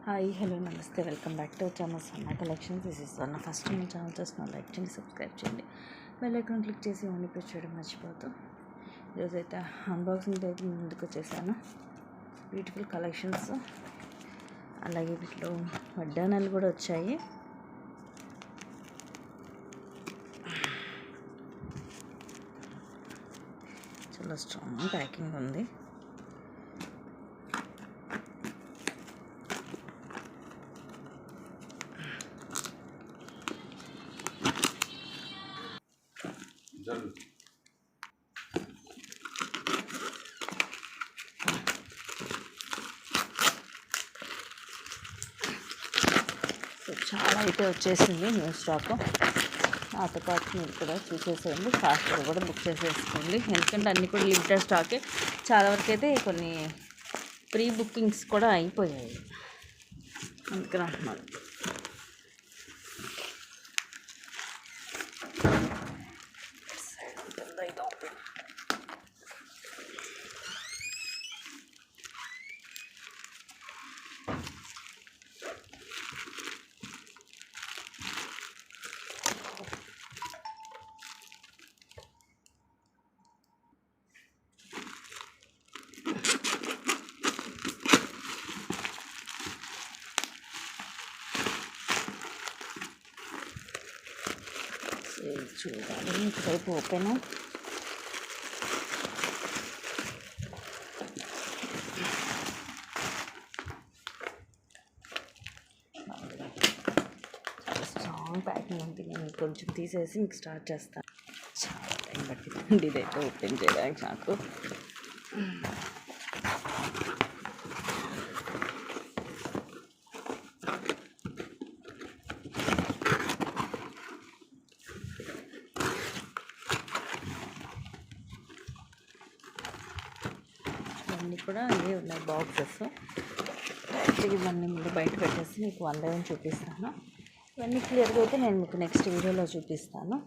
Hi hello నమస్తే welcome back to channel Sanna collections. This is one. First మన channel చూసిన like చేయండి, subscribe చేయండి, బెల్ ఐకాన్ క్లిక్ చేసి ఓన్లీ ప్రెస్ చేయడం మర్చిపోతూ ఈరోజైతే అన్బాక్సింగ్ అయితే ముందుకు వచ్చేసాను. బ్యూటిఫుల్ కలెక్షన్స్, అలాగే వీటిలో వడ్డానాలు కూడా వచ్చాయి. చాలా స్ట్రాంగ్ ప్యాకింగ్ ఉంది. చాలా అయితే వచ్చేసింది న్యూ స్టాక్. నాతో పాటు మీరు కూడా చూసేసేయండి, ఫాస్ట్గా కూడా బుక్ చేసేసుకోండి. ఎందుకంటే అన్నీ కూడా లిమిటెడ్ స్టాకే. చాలా వరకు అయితే కొన్ని ప్రీ బుకింగ్స్ కూడా అయిపోయాయి, అందుకని అంటున్నాను. చూడాలి ఇటువైపు ఓపెన్. చాలా స్ట్రాంగ్ ప్యాకింగ్ ఉంది. నేను కొంచెం తీసేసి మీకు స్టార్ట్ చేస్తాను. చాలా టైం పట్టిందండి ఇదైతే ఓపెన్ చేయడానికి నాకు. ఇవన్నీ కూడా ఇవే ఉన్నాయి బాక్సెస్. ఇవన్నీ ముందు బయట పెట్టేసి మీకు వన్ బై వన్ చూపిస్తాను. ఇవన్నీ క్లియర్గా అయితే నేను మీకు నెక్స్ట్ వీడియోలో చూపిస్తాను.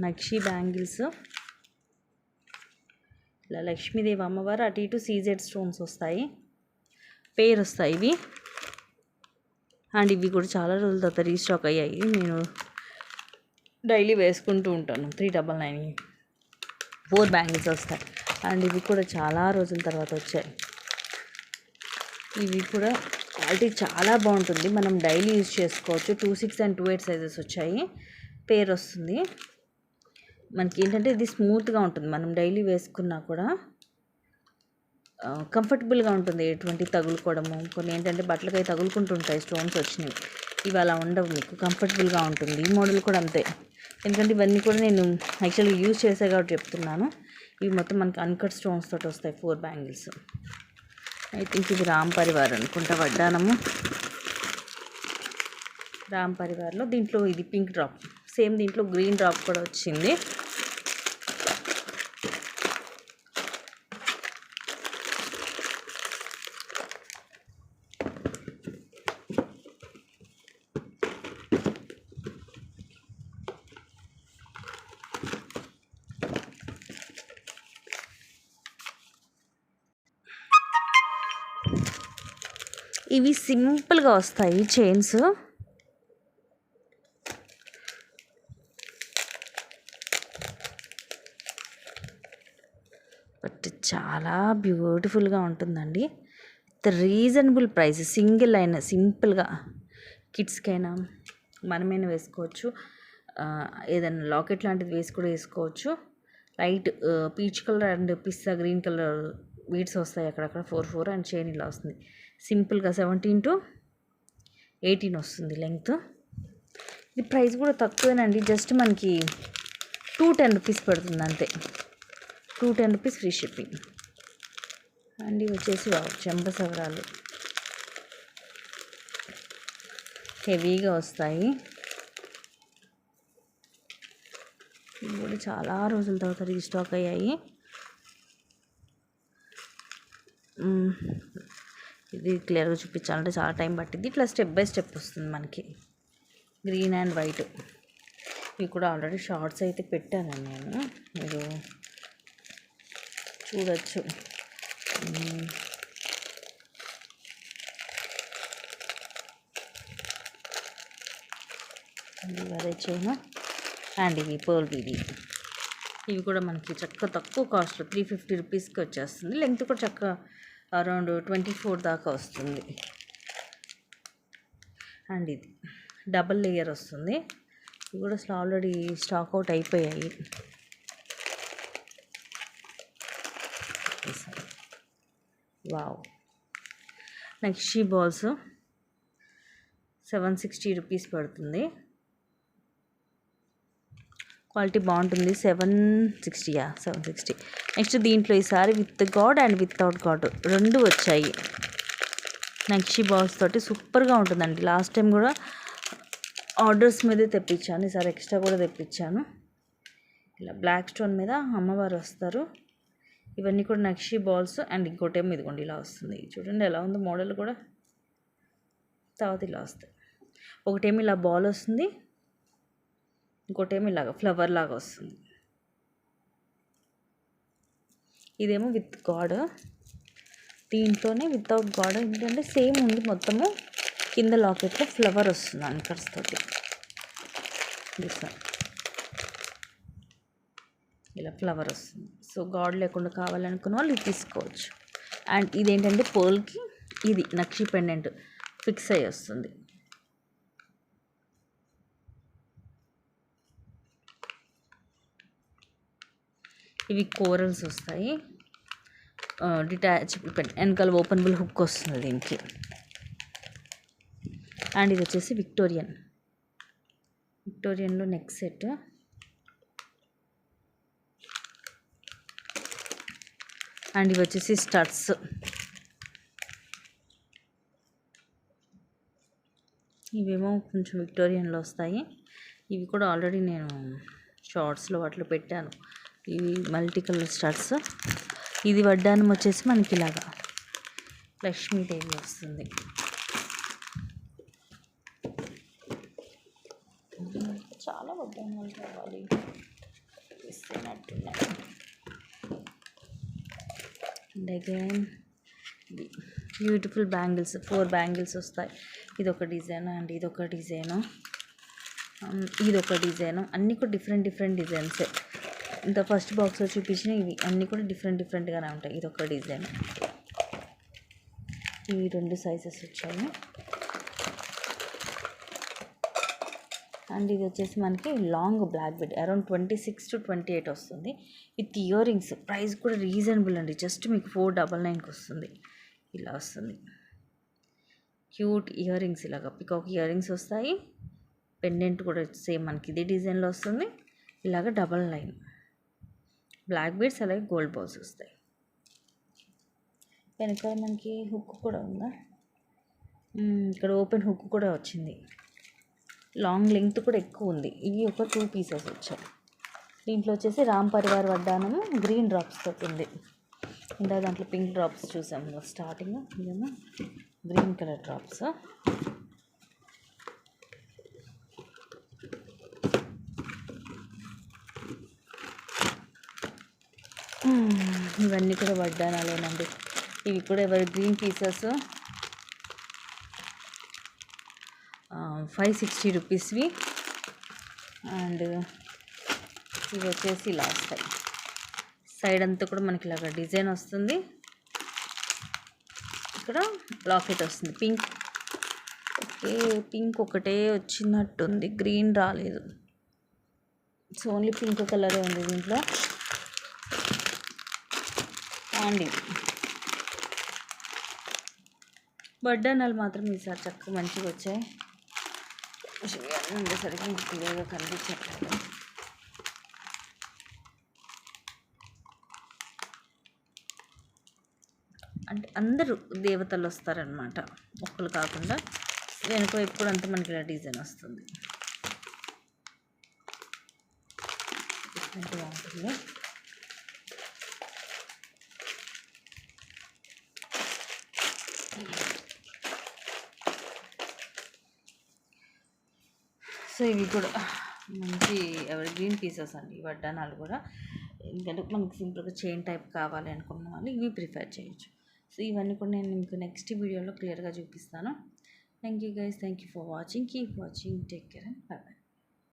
నక్షి బ్యాంగిల్స్, ఇలా లక్ష్మీదేవి అమ్మవారు అటు ఇటు సీజెడ్ స్టోన్స్ వస్తాయి, పేరు వస్తాయి ఇవి. అండ్ ఇవి కూడా చాలా రోజుల తర్వాత రీస్టాక్ అయ్యాయి. నేను డైలీ వేసుకుంటూ ఉంటాను. 399 4 బ్యాంగిల్స్ వస్తాయి. అండ్ ఇవి కూడా చాలా రోజుల తర్వాత వచ్చాయి. ఇవి కూడా క్వాలిటీ చాలా బాగుంటుంది, మనం డైలీ యూజ్ చేసుకోవచ్చు. 26 and 28 సైజెస్ వచ్చాయి. పేరు వస్తుంది మనకి. ఏంటంటే ఇది స్మూత్గా ఉంటుంది, మనం డైలీ వేసుకున్నా కూడా కంఫర్టబుల్గా ఉంటుంది. ఎటువంటి తగులుకోవడము, కొన్ని ఏంటంటే బట్టలకై తగులుకుంటుంటాయి స్టోన్స్ వచ్చినవి. ఇవి అలా ఉండవు, మీకు కంఫర్టబుల్గా ఉంటుంది. ఈ మోడల్ కూడా అంతే, ఎందుకంటే ఇవన్నీ కూడా నేను యాక్చువల్గా యూజ్ చేసే కాబట్టి చెప్తున్నాను. ఇవి మొత్తం మనకి అన్కట్ స్టోన్స్ తోటి వస్తాయి 4 బ్యాంగిల్స్. ఐ థింక్ ఇది రామ్ పరివార్ అనుకుంటా వడ్డానము. రామ్ పరివార్లో దీంట్లో ఇది పింక్ డ్రాప్, సేమ్ దీంట్లో గ్రీన్ డ్రాప్ కూడా వచ్చింది. ఇవి సింపుల్గా వస్తాయి చైన్స్. బట్ చాలా బ్యూటిఫుల్గా ఉంటుందండి. రీజనబుల్ ప్రైస్, సింగిల్ అయినా సింపుల్గా కిడ్స్కైనా మనమైనా వేసుకోవచ్చు. ఏదైనా లాకెట్ లాంటిది వేసి కూడా వేసుకోవచ్చు. Light peach colour and pista green colour beads వస్తాయి అక్కడక్కడ 4 4 అండ్ చైన్ ఇలా వస్తుంది. సింపుల్గా 17 to 18 వస్తుంది లెంగ్త్. ఇది ప్రైస్ కూడా తక్కువేనండి, జస్ట్ మనకి 210 రూపీస్ పడుతుంది అంతే. 210 రూపీస్ ఫ్రీ షిప్పింగ్. అండ్ ఇవి వచ్చేసి చెంపసవరాలు హెవీగా వస్తాయి. చూడండి, చాలా రోజుల తర్వాత రీస్టాక్ అయ్యాయి. ఇది క్లియర్గా చూపించాలంటే చాలా టైం పట్టింది. ఇట్లా స్టెప్ బై స్టెప్ వస్తుంది మనకి, గ్రీన్ అండ్ వైట్. ఇవి కూడా ఆల్రెడీ షార్ట్స్ అయితే పెట్టాను నేను, మీరు చూడొచ్చు. అదే చైన్ అండ్ ఇవి పర్ల్ బీది. ఇవి కూడా మనకి చక్కగా తక్కువ కాస్ట్లో 350 రూపీస్కి వచ్చేస్తుంది. లెంగ్త్ కూడా చక్కగా అరౌండ్ 24 దాకా వస్తుంది. అండ్ ఇది డబల్ లేయర్ వస్తుంది. ఇవి కూడా అసలు ఆల్రెడీ స్టాక్ అవుట్ అయిపోయాయి. వావ్, నక్షి బాల్స్ 760 రూపీస్ పడుతుంది. క్వాలిటీ బాగుంటుంది. 760. నెక్స్ట్ దీంట్లో ఈసారి with God and without God రెండు వచ్చాయి. నక్షి బాల్స్ తోటి సూపర్గా ఉంటుందండి. లాస్ట్ టైం కూడా ఆర్డర్స్ మీదే తెప్పించాను, ఈసారి ఎక్స్ట్రా కూడా తెప్పించాను. ఇలా బ్లాక్ స్టోన్ మీద అమ్మవారు వస్తారు. ఇవన్నీ కూడా నక్షి బాల్స్. అండ్ ఇంకోటేమో ఇదిగోండి ఇలా వస్తుంది. చూడండి ఎలా ఉంది మోడల్ కూడా. తర్వాత ఇలా వస్తాయి. ఒకటేమో ఇలా బాల్ వస్తుంది, ఇంకోటేమో ఇలాగ ఫ్లవర్ లాగా వస్తుంది. ఇదేమో విత్ గాడ్. దీంట్లోనే వితౌట్ గాడ్ ఏంటంటే సేమ్ ఉంది మొత్తము. కింద లాకెట్లో ఫ్లవర్ వస్తుంది అంకర్స్ తోటి. ఇలా ఫ్లవర్ వస్తుంది. సో గాడ్ లేకుండా కావాలనుకున్న వాళ్ళు ఇది తీసుకోవచ్చు. అండ్ ఇదేంటంటే పోల్కి ఇది నక్షి పెండెంట్ ఫిక్స్ అయ్యి వస్తుంది. ఇవి కోరల్స్ వస్తాయి. డిటాచబుల్ పెన్, వెనకాల ఓపెనబుల్ హుక్ వస్తుంది దీనికి. అండ్ ఇది వచ్చేసి విక్టోరియన్లో నెక్ సెట్. అండ్ ఇవి వచ్చేసి స్టడ్స్. ఇవేమో కొంచెం విక్టోరియన్లో వస్తాయి. ఇవి కూడా ఆల్రెడీ నేను షార్ట్స్లో వాటిలో పెట్టాను. ఇవి మల్టీ కలర్ స్టడ్స్. ఇది వడ్డానం వచ్చేసి మనకి ఇలాగా లక్ష్మీదేవి వస్తుంది. చాలా వడ్డానాలు కావాలి ఇస్తున్నట్టున్నాయి. And again beautiful bangles, 4 bangles వస్తాయి. ఇదొక డిజైన్ అండ్ ఇదొక డిజైను, ఇదొక డిజైను. అన్నీ కూడా డిఫరెంట్ డిజైన్సే. ఇంత ఫస్ట్ బాక్స్లో చూపించిన ఇవి అన్నీ కూడా డిఫరెంట్గానే ఉంటాయి. ఇదొక డిజైన్. ఇవి 2 సైజెస్ వచ్చాయి. అండ్ ఇది వచ్చేసి మనకి long black bead around 26 to 28 వస్తుంది. With ear rings. ప్రైస్ కూడా రీజనబుల్ అండి, జస్ట్ మీకు 499కి వస్తుంది. ఇలా వస్తుంది క్యూట్ ఇయర్ రింగ్స్. ఇలాగ పికాక్ ఇయర్ రింగ్స్ వస్తాయి. పెండెంట్ కూడా సేమ్ మనకి ఇదే డిజైన్లో వస్తుంది. ఇలాగ డబల్ లైన్ బ్లాక్ బీడ్స్, అలాగే గోల్డ్ బాల్స్ వస్తాయి. వెనకాల మనకి హుక్ కూడా ఉందా, ఇక్కడ ఓపెన్ హుక్ కూడా వచ్చింది. లాంగ్ లెంగ్త్ కూడా ఎక్కువ ఉంది. ఇవి ఒక 2 పీసెస్ వచ్చాయి. దీంట్లో వచ్చేసి రామ్ పరివార్ వడ్డానము గ్రీన్ డ్రాప్స్ తోటి ఉంది. ఇంకా దాంట్లో పింక్ డ్రాప్స్ చూసాము స్టార్టింగ్. ఇదేమో గ్రీన్ కలర్ డ్రాప్స్. ఇవన్నీ కూడా వడ్డానాలేనండి. ఇవి కూడా ఎవరి గ్రీన్ పీసెస్ 560 రూపీస్వి. అండ్ ఇవి వచ్చేసి ఇలా వస్తాయి. సైడ్ అంతా కూడా మనకి ఇలాగ డిజైన్ వస్తుంది. ఇక్కడ లాకెట్ వస్తుంది పింక్. ఓకే, పింక్ ఒకటే వచ్చినట్టుంది, గ్రీన్ రాలేదు. సో ఓన్లీ పింక్ కలరే ఉంది దీంట్లో. అండ్ ఇవి వడ్డానాలు మాత్రం ఈసారి చక్కగా మంచిగా వచ్చాయి. ఉండేసరికి క్లియర్గా కనిపించట్లేదు. అంటే అందరూ దేవతలు వస్తారనమాట, ఒక్కరు కాకుండా. వెనుక వైపు కూడా అంతా మనకి ఇలా డిజైన్ వస్తుంది. ఎంత బాగుంటుంది. సో ఇవి కూడా మంచి ఎవరి గ్రీన్ పీసెస్ అండి. వడ్డానాలు కూడా ఎందుకంటే మనకు సింపుల్గా చైన్ టైప్ కావాలి అనుకున్న వాళ్ళు ఇవి ప్రిఫర్ చేయొచ్చు. సో ఇవన్నీ కూడా నేను మీకు నెక్స్ట్ వీడియోలో క్లియర్గా చూపిస్తాను. Thank you guys, thank you for watching, keep watching, take care and by by.